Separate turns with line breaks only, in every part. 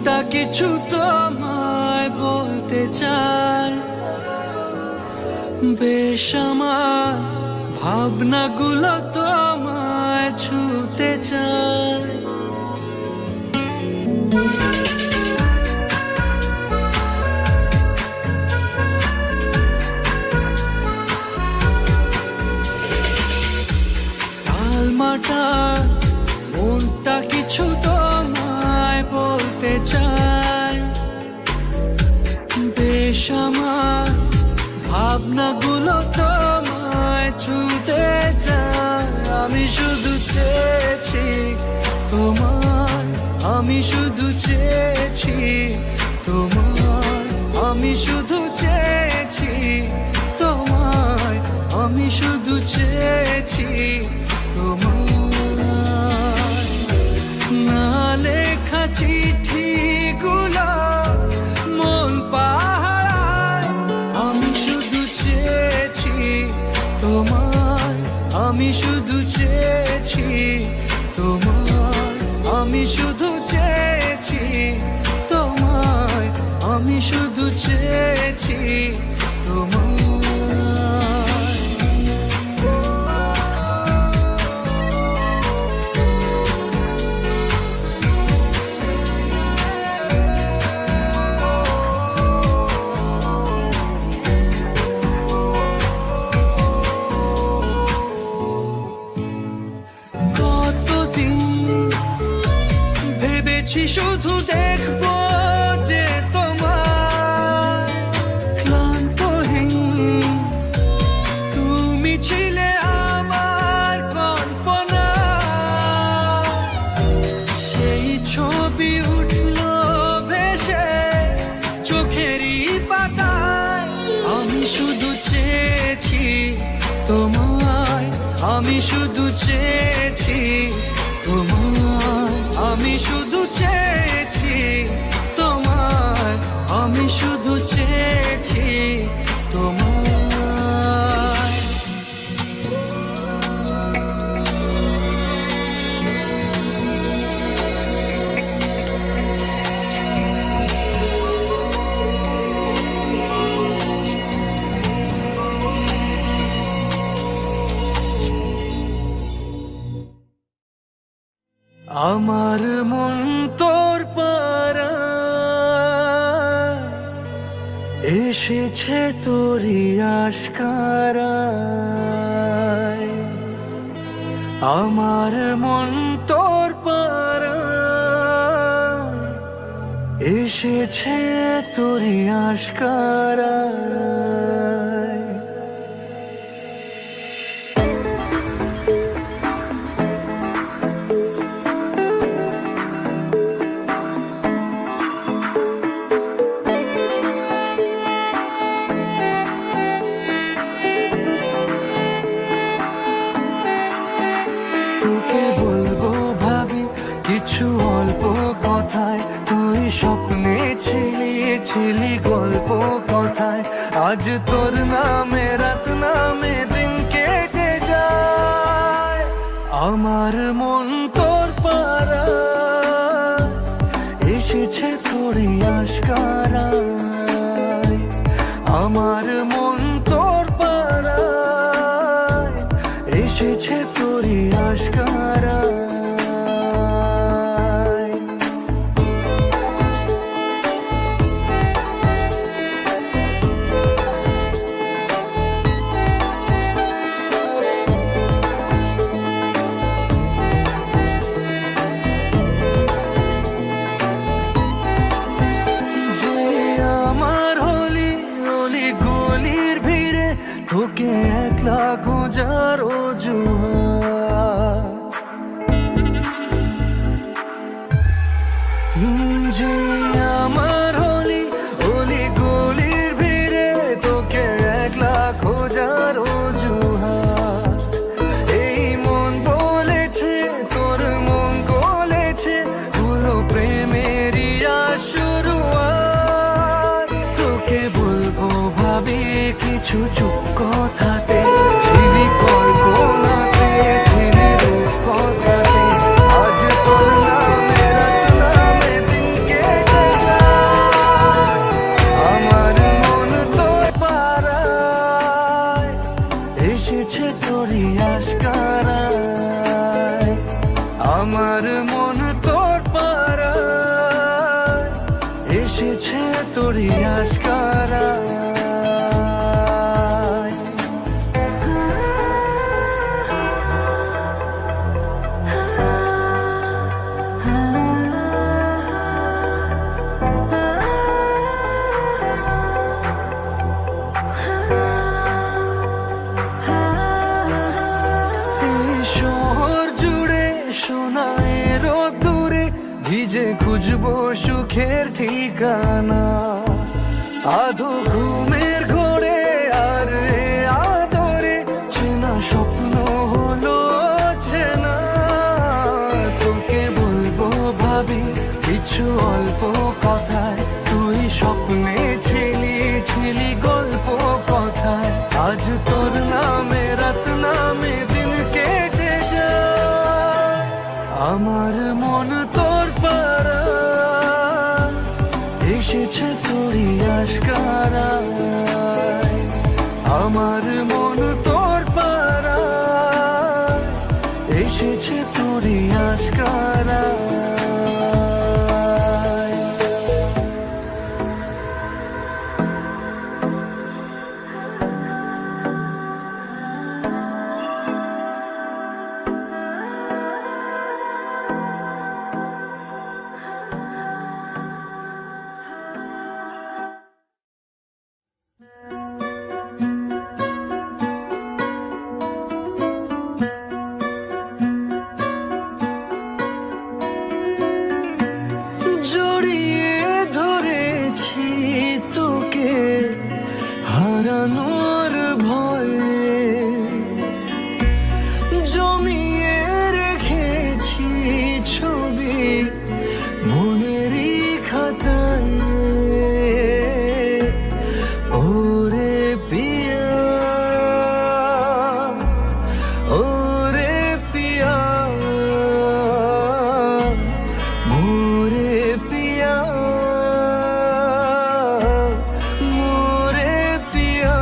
মনটা কিছু তোমায় বলতে চায়, বেশ আমার ভাবনাগুলো তোমায় ছুতে চায়। টালমাটা মনটা কিছু তোমায় বলতে চায়, বেশ আমার ভাবনাগুলো তোমায় ছুতে চায়। আমি শুধু চেয়েছি তোমার, আমি শুধু চেয়েছি তোমার, আমি শুধু চেয়েছি তোমায়, আমি শুধু চেয়েছি তোমার। না লেখা চিঠিগুলো মন পাহারায়, আমি শুধু চেয়েছি তোমার, আমি শুধু চেয়েছি তোমার, আমি শুধু চেয়েছি তোমায়, আমি শুধু চেয়েছি তোমার। শুধু দেখবো যে তোমার ক্লান্তহীন, তুমি ছিলে আমার কল্পনা, সেই ছবি উঠলো ভেসে চোখেরই পাতায়। আমি শুধু চেয়েছি তোমায়, আমি শুধু চেয়েছি তোমায়, আমি শুধু চেয়েছি তোমায়, আমি শুধু চেয়েছি তোমায়। আমার মন তোর পাড়ায় এসেছে তোরই আশকারায়, আমার মন তোর পাড়ায় এসেছে তোরই আশকারায়। কিছু অল্প কথায় তুই স্বপ্নে ছিলি গল্প কথায়, আজ তোর নামে রাত নামে দিন কেটে যায়। আমার মন তোর পাড়ায় এসেছে তোরই আশকারায়, আমার মন তোর পাড়ায় এসেছে তোরই আশকারায়। তোকে একলা খোঁজার অজুহাত, যে আমার হলি অলি গলির ভিড়ে তোকে একলা খোঁজার অজুহাত। এই মন বলেছে তোর মন গলেছে, হলো প্রেমেরই শুরুয়াত। তোকে বলবো ভাবি কিছু চুপ কথাতে, ছিলি কল্পনাতে, ছিলি রূপ কথাতে, আজ তোর নামে রাত নামে দিন কেটে আমার মন তোর পাড়ায় এসেছে তোরই আশকারা। ভিজে খুঁজবো সুখের ঠিকানা, আধো ঘুমের ঘোরে আর আদরে চেনা স্বপ্ন হলো চেনা। তোকে বলবো ভাবি কিছু অল্প কথায়, তুই স্বপ্নে ছিলি ছিলি গল্প কথায়। আজ তোর নামে রাত নামে দিন কেটে যায়, আমার মন তোর পাড়ায় এসেছে তোরই আশকারায়। আমার মন তোর পাড়ায় এসেছে তোরই আশকারায়। জড়িয়ে ধরেছি তোকে হারানোর ভয়ে, জমিয়ে রেখেছি ছবি মনেরই খাতায়। ওরে পিয়া ওরে পিয়া মোরে পিয়া মোরে পিয়া।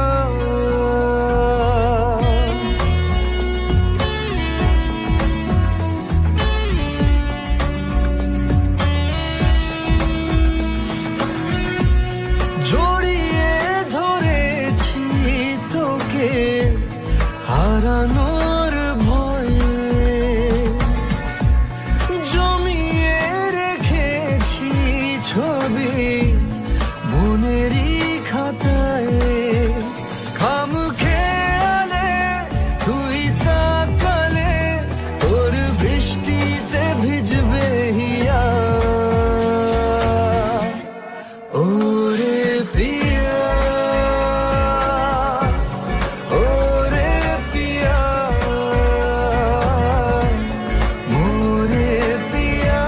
জড়িয়ে ধরেছি তোকে হারানোর ভয়ে, জমিয়ে রেখেছি ছবি মনেরই খাতায়। খাম খেয়ালে তুই তাকালে তোর বৃষ্টিতে ভিজবে হিয়া। ওরে পিয়া ওরে পিয়া মোরে পিয়া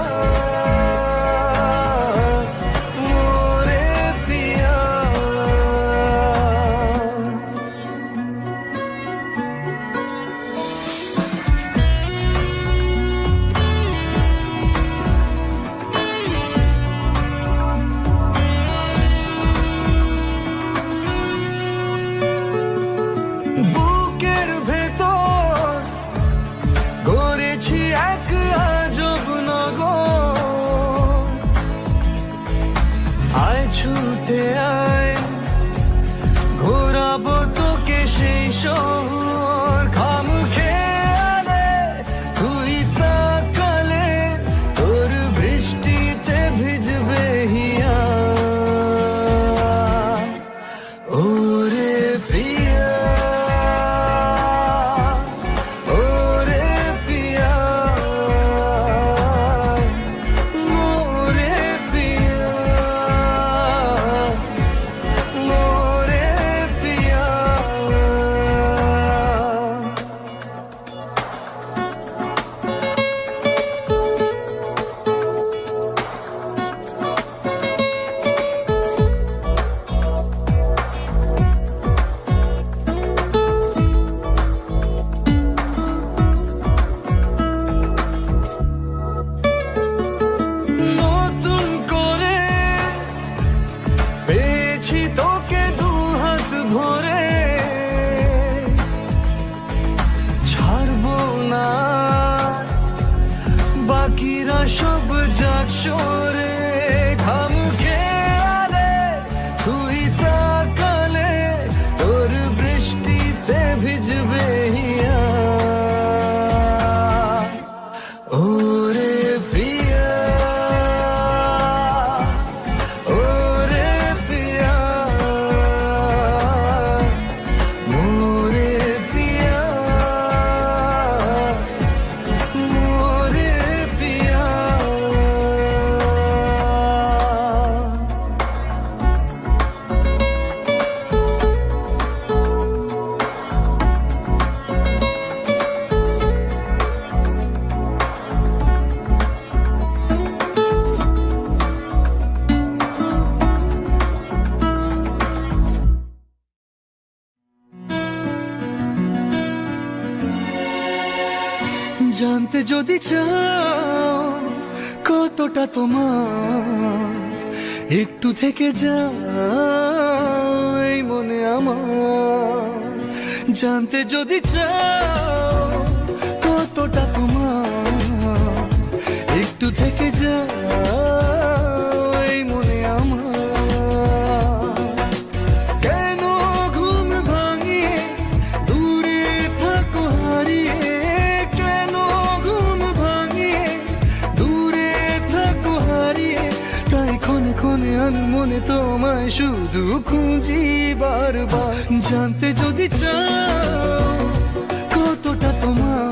মোরে পিয়া। বুকের ভেতর গড়েছি এক আজব নগর, আয় ছুটে আয় ঘোরাবো তোকে সেই শহর। খাম খেয়ালে তুই তাকালে তোর বৃষ্টিতে ভিজবে হিয়া। ওরে পিয়া ওরে পিয়া পাখিরা সব যাক সরে ঘাম খেয়ালে তুই তাকালে তোর বৃষ্টিতে ভিজবে হিয়া ওরে প্রিয়া ওরে প্রিয়া মোরে প্রিয়া মোরে প্রিয়া জানতে যদি চাও কতটা তোমার একটু থেকে যাও এই মনে আমার জানতে যদি চাও কতটা তোমার একটু থেকে যাও এই মনে আমার কেন ঘুম ভাঙিয়ে দূরে থাকো হারিয়ে কেন ঘুম ভাঙিয়ে দূরে থাকো হারিয়ে তাই ক্ষণে ক্ষণে আমি মনে তোমায় শুধু খুঁজি বারবার জানতে যদি চাও কতটা তোমার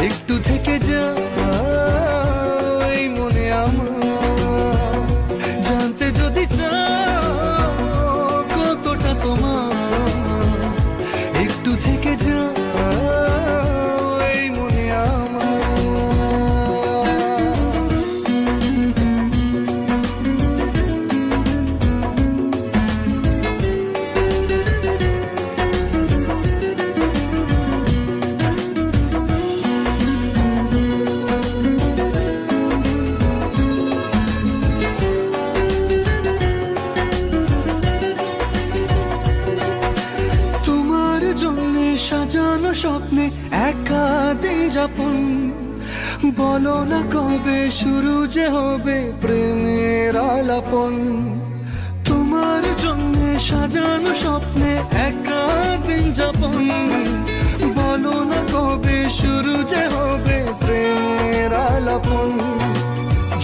একটু থেকে যাও এই মনে আমার জানতে যদি চাও কতটা তোমার একটু থেকে যাও এই মনে আমার তোমার জন্য সাজানো স্বপ্নে একা দিন যাপন বলো না কবে শুরু যে হবে প্রেমের আলাপন তোমার জন্য সাজানো স্বপ্নে একা দিন যাপন বলো না কবে শুরু যে হবে প্রেমের আলাপন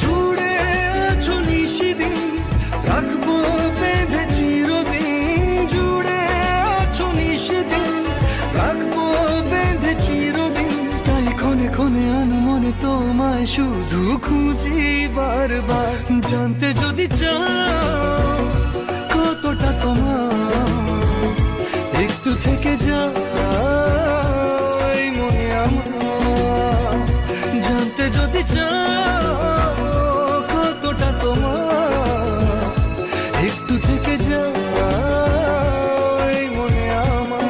জুড়ে আছো নিশিদিন রাখবো বেঁধে চিরদিন জুড়ে আছো নিশিদিন রাখবো বেঁধে চিরদিন তাই ক্ষণে ক্ষণে আমি মনে তোমায় শুধু খুঁজি বারবার জানতে যদি চাও কতটা তোমার একটু থেকে যাও এই মনে আমার জানতে যদি চাও কতটা তোমার একটু থেকে যাও এই মনে আমার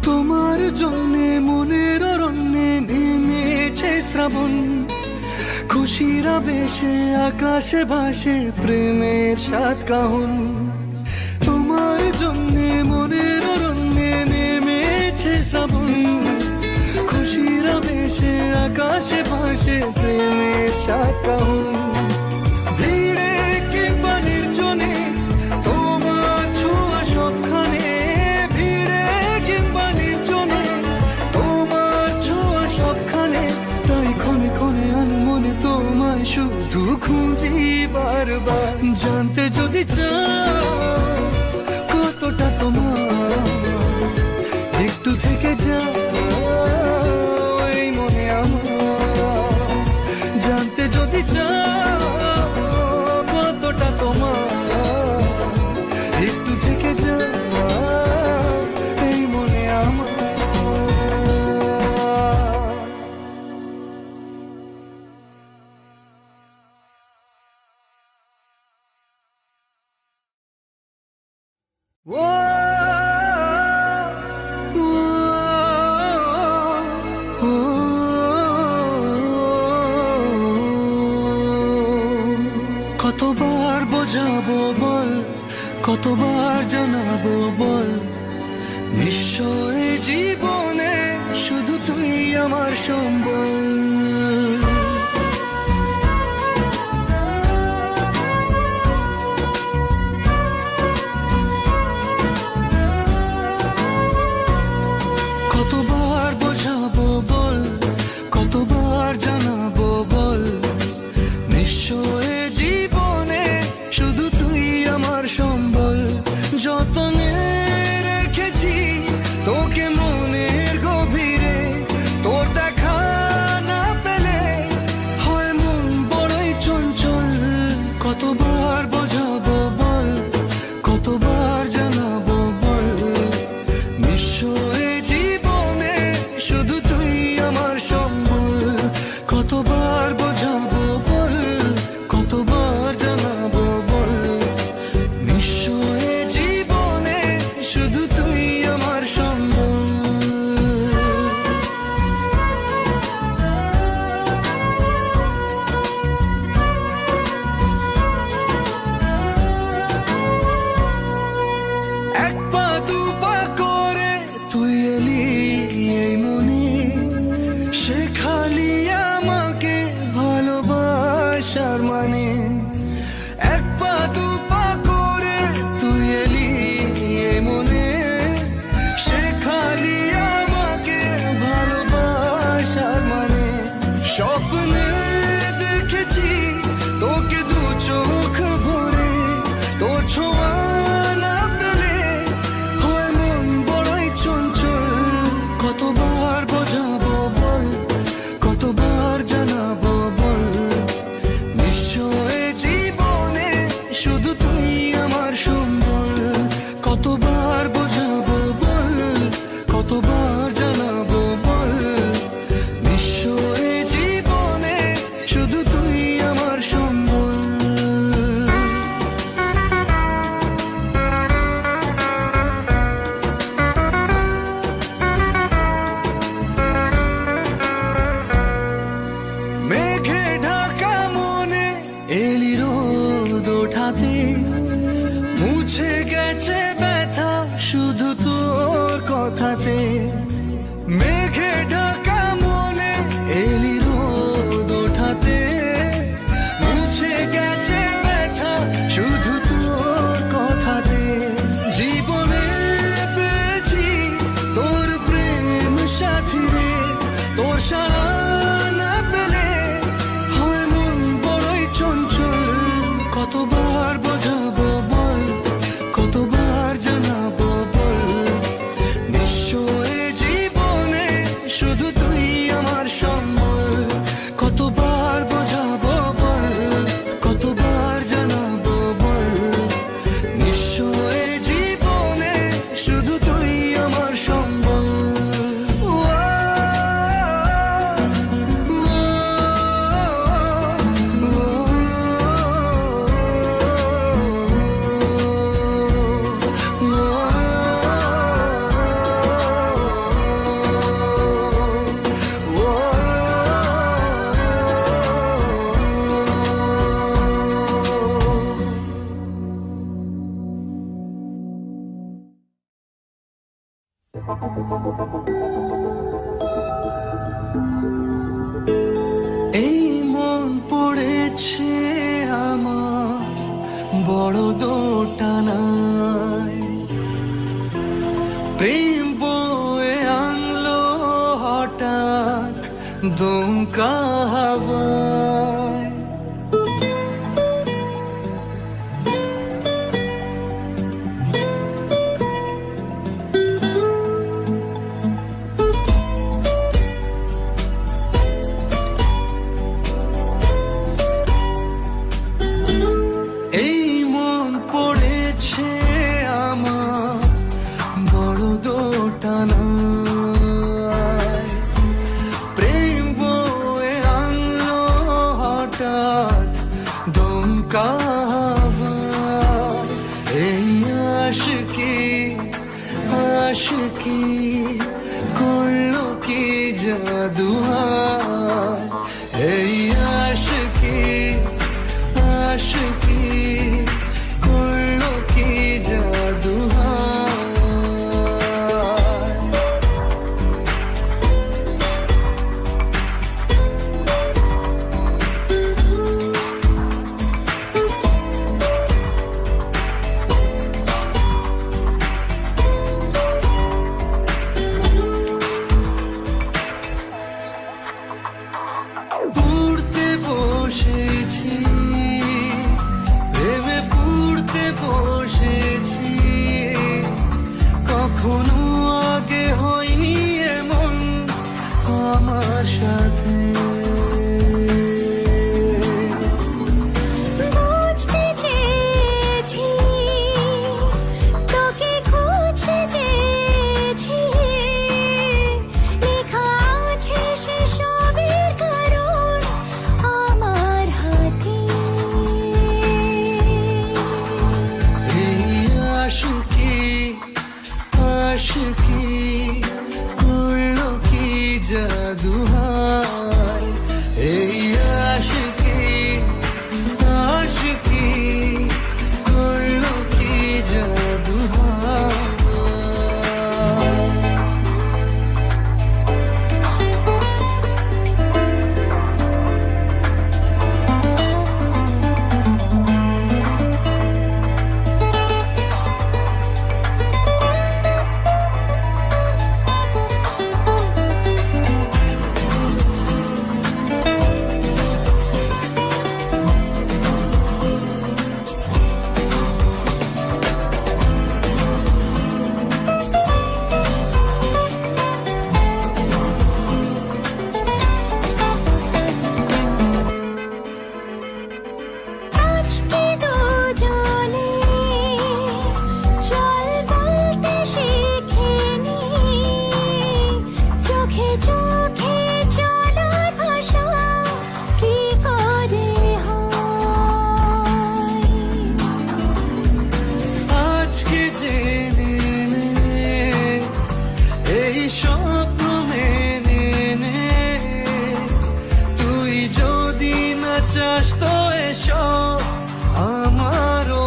তোমার জন্যে মনের অরণ্যে নেমেছে শ্রাবণ খুশির আবেশে আকাশে ভাসে প্রেমের সাত কাহন তোমার জন্যে মনের অরণ্যে নেমেছে শ্রাবণ খুশির আবেশে আকাশে ভাসে প্রেমের সাত কাহন ভিড়ে কিংবা নির্জনে তোমার ছোঁয়া সবখানে ভিড়ে কিংবা নির্জনে তোমার ছোঁয়া সবখানে তাই ক্ষণে ক্ষণে আমি মনে তোমায় শুধু খুঁজি বারবার জানতে যদি চাও কতটা তোমার একটু থেকে যাও এই মনে আমার জানতে যদি চাও কতটা তোমার একটু থেকে যাও এই মনে আমার কতবার বোঝাবো বল, কতবার জানাবো বল, নিশ্চয় জীবনে শুধু তুই আমার সম্বল। কতবার বোঝাবো বল, কতবার জানাবো বল, নিশ্চয় জীবনে শুধু তুই আমার সম্বল। যতনে রেখেছি তোকে মনের গভীরে, তোর দেখা না পেলে হয় মন বড়ই চঞ্চল। কতবার বোঝাবো বল, কতবার জানাবো বল, নিশ্চয় জীবনে শুধু তুই আমার সম্বল। কতবার বোঝাবো বল, কতবার জানাবো বল, নিশ্চয় জীবনে শুধু তুই আমার সম্বল। এক পা দু পা করে তুই এলি এই মনে, শেখালি আমাকে ভালোবাসার মানে। এক পা দু পা করে তুই এলি এই মনে, শেখালি আমাকে ভালোবাসার মানে। স্বপ্নে দেখেছি তোকে দু চোখ ভরে, তোর ছোঁয়া না পেলে হয় মন বড়ই চঞ্চল। কতবার বোঝাবো বল, কতবার জানাবো বল, নিশ্চয় জীবনে শুধু তুই আমার সম্বল। কতবার বোঝাবো বল, কতবার জানাবো বল, নিশ্চয় জীবনে শুধু তুই আমার সম্বল। মেঘে ঢাকা মনে এলি রোদ ওঠাতে, মুছে গেছে ব্যথা শুধু তোর কথাতে। মেঘে ঢাকা মনে এলি রোদ ওঠাতে, মুছে গেছে ব্যথা শুধু তোর কথাতে। জীবনে পেয়েছি তোর প্রেম সাথী রে, তোর সারা না পেলে হয় মন বড়ই চঞ্চল। কতবার বোঝাবো বল, কতবার জানাবো বল, নিশ্চয় জীবনে শুধু তুই আমার সম্বল। কতবার বোঝাবো বল, কতবার জানাবো বল, নিশ্চয় জীবনে শুধু তুই আমার সম্বল। এই মন পড়েছে আমার বড় দোটানায়, প্রেম বয়ে আনলো হঠাৎ দমকা হাওয়ায়। এই মন পড়েছে আমার বড় দোটানায়, প্রেম বয়ে আনলো হঠাৎ দমকা হাওয়ায়। এই আশিকি আশিকি করলো কি জাদু হায়, এই আশিকি আশিকি বিশ্বাস তো এসব আমারও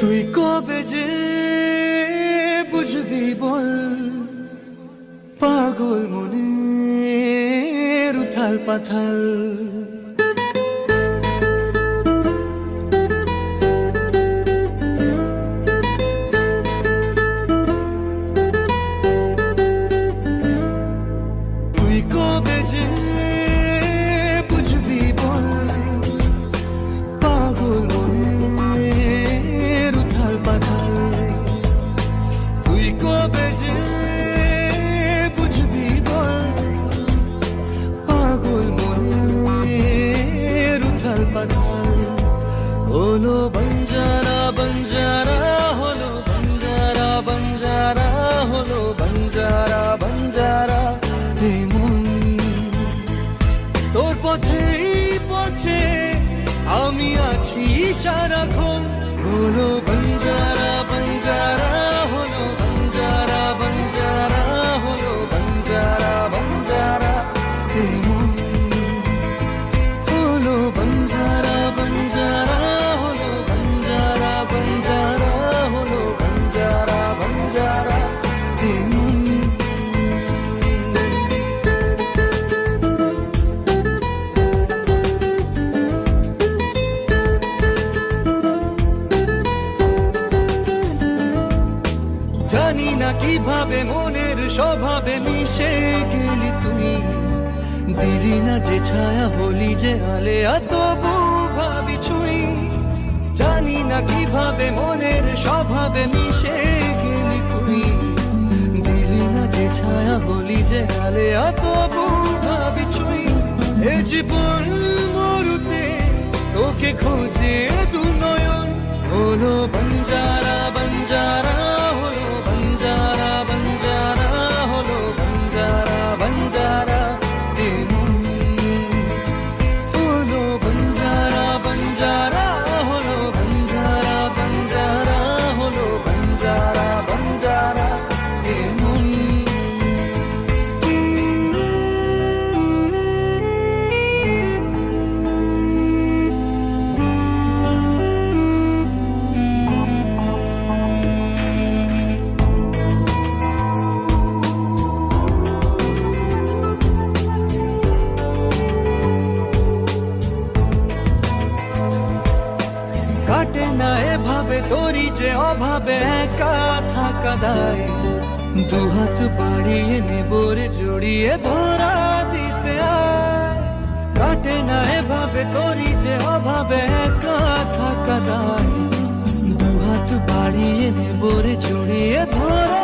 তুই কবে যে বুঝবি বল পাগল মনের উথাল পাথাল তুই কবে যে বুঝবি বল পাগল মনের উথাল পাথাল তুই কবে যে বুঝবি বল পাগল মনের উথাল পাথাল হলো বঞ্জারা বঞ্জারা হলো বঞ্জারা বঞ্জারা হলো বঞ্জারা বঞ্জারা মন তোর পথেই পথে আমি আছি সারাক্ষণ হলো বঞ্জারা বঞ্জারা হলো বঞ্জারা বঞ্জারা হলো বঞ্জারা বঞ্জারা মন হলো বঞ্জারা বঞ্জারা হলো বঞ্জারা বঞ্জারা হলো বঞ্জারা বঞ্জারা জানি না কিভাবে মনের স্বভাবে মিশে গেলি তুই দিলি না যে ছায়া হলি যে আলেয়া তবু ভাবি ছুঁই জানি না কিভাবে মনের স্বভাবে মিশে গেলি তুই দিলি না যে ছায়া হলি যে আলেয়া তবু ভাবি ছুঁই এ জীবন মরুতে তোকে খোঁজে দু নয়ন হলো বঞ্জারা বঞ্জারা হলো বঞ্জারা বঞ্জারা হলো বঞ্জারা বঞ্জারা হলো বঞ্জারা বঞ্জারা হলো বঞ্জারা বঞ্জারা হলো বঞ্জারা বঞ্জারা কাটে না এভাবে তোরই যে অভাবে একা থাকা দায় দুহাত বাড়িয়ে নেবরে জড়িয়ে ধরা দিতে আয় কাটে না এভাবে তোরই যে অভাবে একা থাকা দায় দুহাত বাড়িয়ে নেবরে জড়িয়ে ধরা